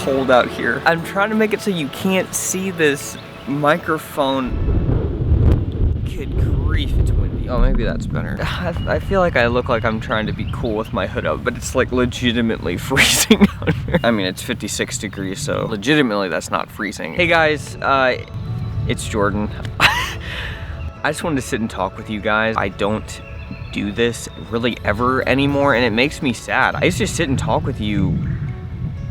cold out here. I'm trying to make it so you can't see this microphone. Good grief, it's windy. Oh, maybe that's better. I feel like I look like I'm trying to be cool with my hood up, but it's like legitimately freezing out here. I mean, it's 56 degrees, so legitimately that's not freezing. Hey guys, it's Jordan. I just wanted to sit and talk with you guys. I don't do this really ever anymore, and it makes me sad. I used to sit and talk with you,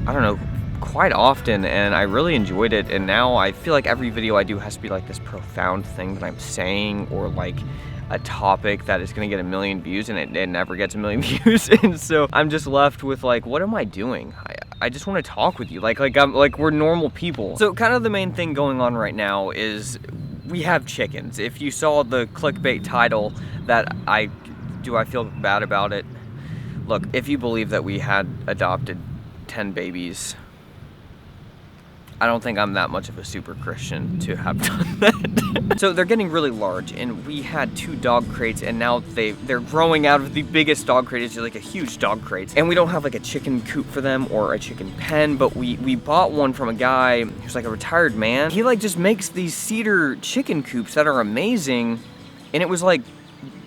I don't know, quite often, and I really enjoyed it, and now I feel like every video I do has to be like this profound thing that I'm saying, or like a topic that is gonna get 1 million views, and it never gets 1 million views. And so I'm just left with like, what am I doing? I just want to talk with you, like we're normal people. So kind of the main thing going on right now is we have chickens. If you saw the clickbait title that do I feel bad about it? Look, if you believe that we had adopted 10 babies, I don't think I'm that much of a super Christian to have done that. So they're getting really large, and we had 2 dog crates, and now they're growing out of the biggest dog crate. It's like a huge dog crate. And we don't have like a chicken coop for them or a chicken pen, but we bought one from a guy who's like a retired man. He like just makes these cedar chicken coops that are amazing, and it was like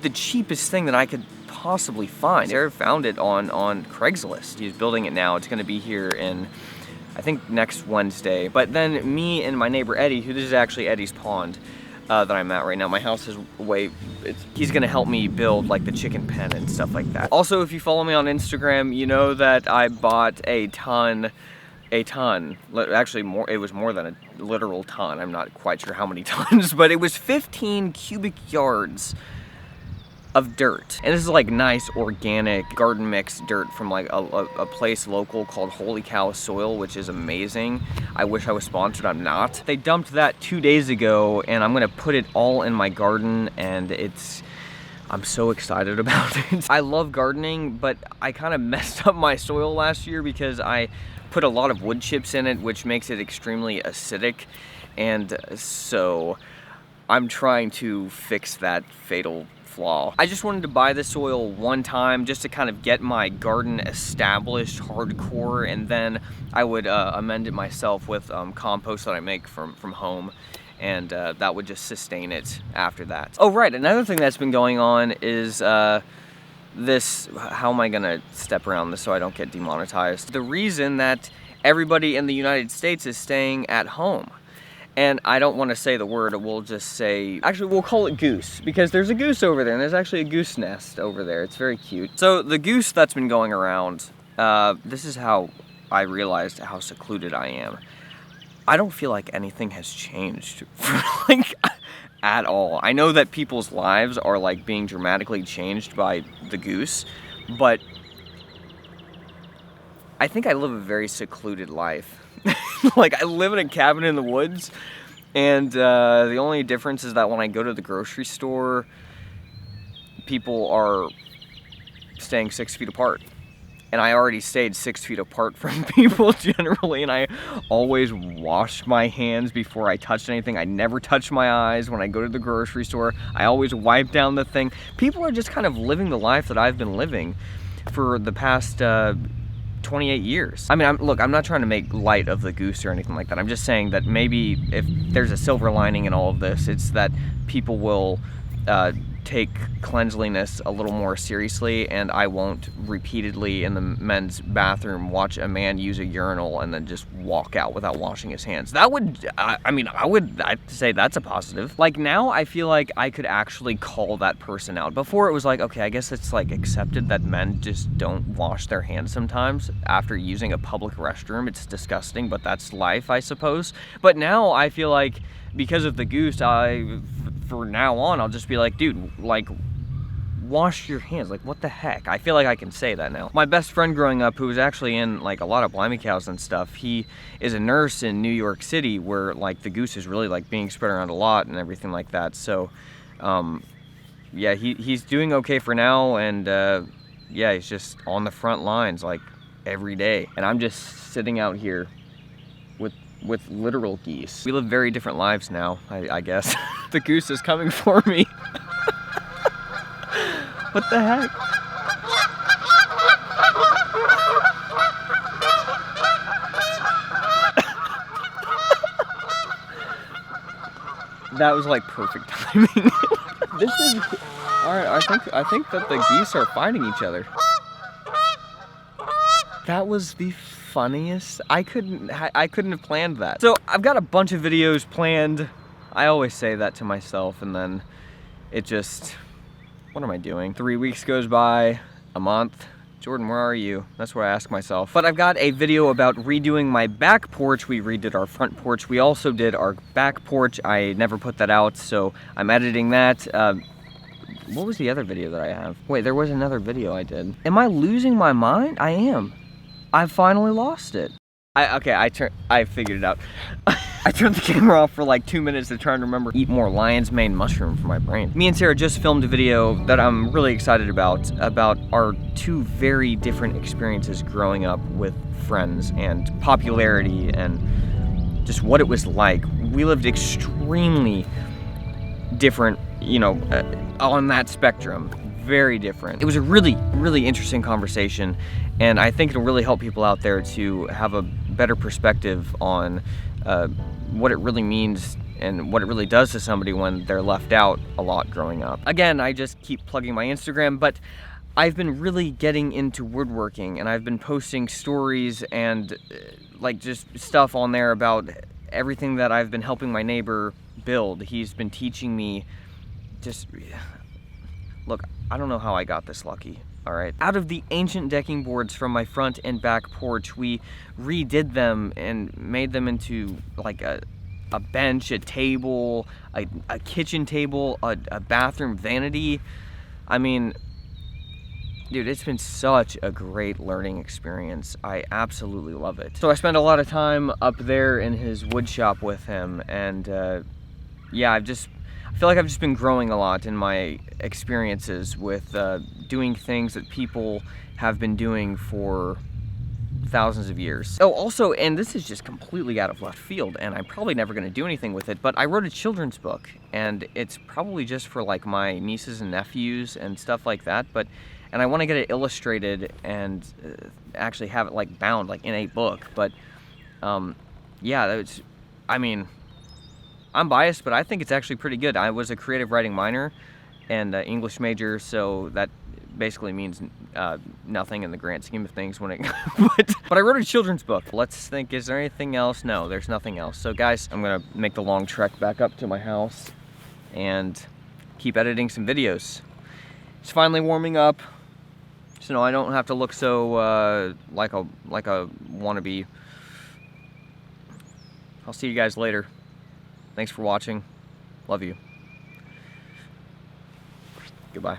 the cheapest thing that I could possibly find. Sarah found it on Craigslist. He's building it now. It's gonna be here in, I think, next Wednesday. But then me and my neighbor Eddie, this is actually Eddie's pond that I'm at right now. My house is he's gonna help me build like the chicken pen and stuff like that. Also, if you follow me on Instagram, you know that I bought a ton, actually more, it was more than a literal ton. I'm not quite sure how many tons, but it was 15 cubic yards of dirt. And this is like nice organic garden mix dirt from like a place local called Holy Cow Soil, which is amazing. I wish I was sponsored, I'm not. They dumped that 2 days ago, and I'm gonna put it all in my garden, and I'm so excited about it. I love gardening, but I kind of messed up my soil last year because I put a lot of wood chips in it, which makes it extremely acidic. And so I'm trying to fix that fatal flaw. I just wanted to buy the soil one time just to kind of get my garden established hardcore, and then I would amend it myself with compost that I make from home, and that would just sustain it after that. Oh right, another thing that's been going on is this, how am I gonna step around this so I don't get demonetized? The reason that everybody in the United States is staying at home. And I don't want to say the word, we'll just say, actually we'll call it goose, because there's a goose over there, and there's actually a goose nest over there. It's very cute. So the goose that's been going around, this is how I realized how secluded I am. I don't feel like anything has changed, like, at all. I know that people's lives are like being dramatically changed by the goose, but I think I live a very secluded life. Like, I live in a cabin in the woods, and the only difference is that when I go to the grocery store, people are staying 6 feet apart. And I already stayed 6 feet apart from people generally, and I always wash my hands before I touch anything. I never touch my eyes when I go to the grocery store. I always wipe down the thing. People are just kind of living the life that I've been living for the past 28 years. I mean, look, I'm not trying to make light of the goose or anything like that. I'm just saying that maybe if there's a silver lining in all of this, it's that people will take cleanliness a little more seriously, and I won't repeatedly in the men's bathroom watch a man use a urinal and then just walk out without washing his hands. That would, I'd say that's a positive. Like, now I feel like I could actually call that person out. Before it was like, okay, I guess it's like accepted that men just don't wash their hands sometimes after using a public restroom. It's disgusting, but that's life, I suppose. But now I feel like because of the goose, for now on, I'll just be like, dude, like, wash your hands. Like, what the heck? I feel like I can say that now. My best friend growing up, who was actually in like a lot of Blimey cows and stuff, he is a nurse in New York City, where like the goose is really like being spread around a lot and everything like that. So yeah, he's doing okay for now, and yeah, he's just on the front lines like every day, and I'm just sitting out here with literal geese. We live very different lives now, I guess. The goose is coming for me. What the heck? That was like perfect timing. This is, all right, I think that the geese are fighting each other. That was the funniest. I couldn't have planned that. So I've got a bunch of videos planned. I always say that to myself, and then it just, what am I doing? 3 weeks goes by, a month. Jordan, where are you? That's what I ask myself. But I've got a video about redoing my back porch. We redid our front porch. We also did our back porch. I never put that out, so I'm editing that. What was the other video that I have? Wait, there was another video I did. Am I losing my mind? I am. I finally lost it. I figured it out. I turned the camera off for like 2 minutes to try and remember eat more lion's mane mushroom for my brain. Me and Sarah just filmed a video that I'm really excited about our two very different experiences growing up with friends and popularity and just what it was like. We lived extremely different, you know, on that spectrum. Very different. It was a really, really interesting conversation, and I think it'll really help people out there to have a better perspective on what it really means and what it really does to somebody when they're left out a lot growing up. Again, I just keep plugging my Instagram, but I've been really getting into woodworking, and I've been posting stories and like just stuff on there about everything that I've been helping my neighbor build. He's been teaching me just, look, I don't know how I got this lucky, all right? Out of the ancient decking boards from my front and back porch, we redid them and made them into like a bench, a table, a kitchen table, a bathroom vanity. I mean, dude, it's been such a great learning experience. I absolutely love it. So I spend a lot of time up there in his wood shop with him, and yeah, I feel like I've just been growing a lot in my experiences with doing things that people have been doing for thousands of years. Oh, also, and this is just completely out of left field, and I'm probably never going to do anything with it, but I wrote a children's book, and it's probably just for like my nieces and nephews and stuff like that, and I want to get it illustrated and actually have it like bound like in a book. But yeah, that's, I mean, I'm biased, but I think it's actually pretty good. I was a creative writing minor and English major, so that basically means nothing in the grand scheme of things when it but I wrote a children's book. Let's think, is there anything else? No, there's nothing else. So guys, I'm gonna make the long trek back up to my house and keep editing some videos. It's finally warming up, so no, I don't have to look so like a wannabe. I'll see you guys later. Thanks for watching. Love you. Goodbye.